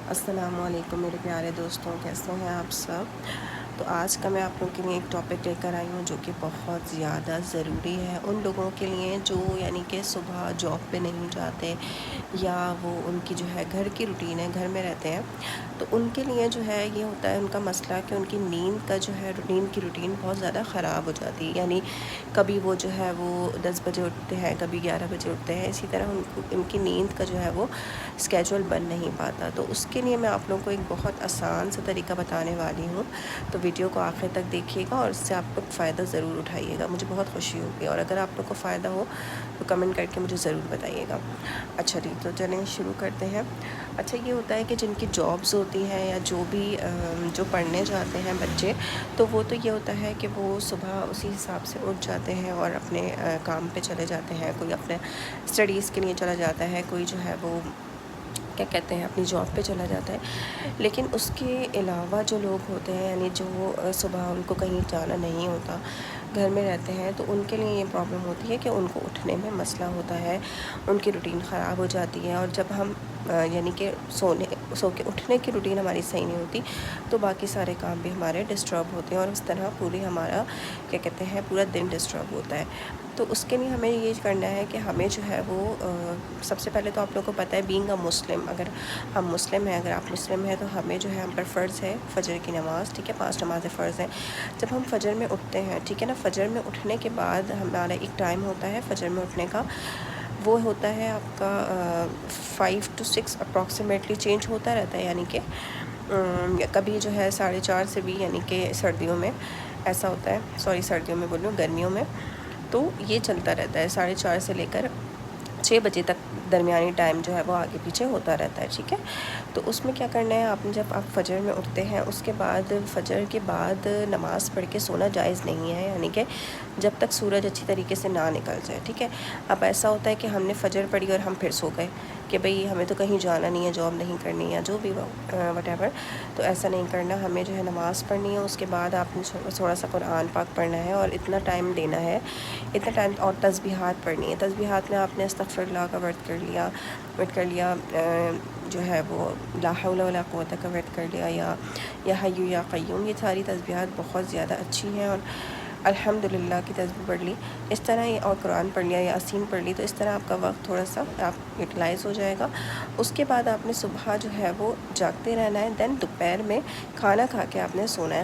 السلام علیکم میرے پیارے دوستوں، کیسے ہیں آپ سب؟ تو آج کا میں آپ لوگوں کے لیے ایک ٹاپک لے کر آئی ہوں جو کہ بہت زیادہ ضروری ہے ان لوگوں کے لیے جو یعنی کہ صبح جاب پہ نہیں جاتے یا وہ ان کی جو ہے گھر کی روٹین ہے، گھر میں رہتے ہیں، تو ان کے لیے جو ہے یہ ہوتا ہے ان کا مسئلہ کہ ان کی نیند کا جو ہے نیند کی روٹین بہت زیادہ خراب ہو جاتی ہے۔ یعنی کبھی وہ جو ہے وہ 10 بجے اٹھتے ہیں، کبھی 11 بجے اٹھتے ہیں، اسی طرح ان کی نیند کا جو ہے وہ اسکیجول بن نہیں پاتا۔ تو اس کے لیے میں آپ لوگوں کو ایک بہت آسان سا طریقہ بتانے والی ہوں، تو ویڈیو کو آخر تک دیکھیے گا اور اس سے آپ لوگ فائدہ ضرور اٹھائیے گا، مجھے بہت خوشی ہوگی، اور اگر آپ لوگ کو فائدہ ہو تو کمنٹ کر کے مجھے ضرور بتائیے گا۔ اچھا جی، تو چلیں شروع کرتے ہیں۔ اچھا، یہ ہوتا ہے کہ جن کی جابز ہوتی ہیں یا جو بھی جو پڑھنے جاتے ہیں بچے، تو وہ تو یہ ہوتا ہے کہ وہ صبح اسی حساب سے اٹھ جاتے ہیں اور اپنے کام پہ چلے جاتے ہیں، کوئی اپنے اسٹڈیز کے لیے چلا جاتا ہے، کوئی جو ہے وہ کیا کہتے ہیں اپنی جاب پہ چلا جاتا ہے۔ لیکن اس کے علاوہ جو لوگ ہوتے ہیں، یعنی جو صبح ان کو کہیں جانا نہیں ہوتا، گھر میں رہتے ہیں، تو ان کے لیے یہ پرابلم ہوتی ہے کہ ان کو اٹھنے میں مسئلہ ہوتا ہے، ان کی روٹین خراب ہو جاتی ہے، اور جب ہم یعنی کہ سو کے اٹھنے کی روٹین ہماری صحیح نہیں ہوتی تو باقی سارے کام بھی ہمارے ڈسٹرب ہوتے ہیں، اور اس طرح پوری ہمارا کیا کہتے ہیں پورا دن ڈسٹرب ہوتا ہے۔ تو اس کے لیے ہمیں یہ کرنا ہے کہ ہمیں جو ہے وہ سب سے پہلے تو آپ لوگوں کو پتہ ہے بینگ اے مسلم، اگر ہم مسلم ہیں، اگر آپ مسلم ہیں تو ہمیں جو ہے ہم پر فرض ہے فجر کی نماز، ٹھیک ہے، 5 نمازیں فرض ہیں۔ جب ہم فجر میں اٹھتے ہیں، ٹھیک ہے نا، فجر میں اٹھنے کے بعد ہمارا ایک ٹائم ہوتا ہے فجر میں اٹھنے کا، وہ ہوتا ہے آپ کا 5 to 6 اپروکسیمیٹلی چینج ہوتا رہتا ہے، یعنی کہ کبھی جو ہے 4:30 سے بھی، یعنی کہ سردیوں میں ایسا ہوتا ہے، سردیوں میں بولوں گرمیوں میں، تو یہ چلتا رہتا ہے 4:30 سے لے کر 6 بجے تک، درمیانی ٹائم جو ہے وہ آگے پیچھے ہوتا رہتا ہے، ٹھیک ہے۔ تو اس میں کیا کرنا ہے، آپ نے جب آپ فجر میں اٹھتے ہیں اس کے بعد فجر کے بعد نماز پڑھ کے سونا جائز نہیں ہے، یعنی کہ جب تک سورج اچھی طریقے سے نہ نکل جائے، ٹھیک ہے۔ اب ایسا ہوتا ہے کہ ہم نے فجر پڑھی اور ہم پھر سو گئے کہ بھئی ہمیں تو کہیں جانا نہیں ہے، جاب نہیں کرنی ہے، جو بھی وٹ ایور، تو ایسا نہیں کرنا، ہمیں جو ہے نماز پڑھنی ہے، اس کے بعد آپ نے تھوڑا سا قرآن پاک پڑھنا ہے اور اتنا ٹائم دینا ہے، اتنا ٹائم، اور تسبیحات پڑھنی ہے۔ تسبیحات میں آپ نے استغفر اللہ کا ورد کر لیا، جو ہے وہ لا حول ولا قوت کا ورد کر لیا، یا حی یا قیوم، یہ ساری تسبیحات بہت زیادہ اچھی ہیں، اور الحمدللہ کی تسبیح پڑھ لی اس طرح، اور قرآن پڑھ لیا یا یاسین پڑھ لی، تو اس طرح آپ کا وقت تھوڑا سا آپ یوٹیلائز ہو جائے گا۔ اس کے بعد آپ نے صبح جو ہے وہ جاگتے رہنا ہے، دین دوپہر میں کھانا کھا کے آپ نے سونا ہے۔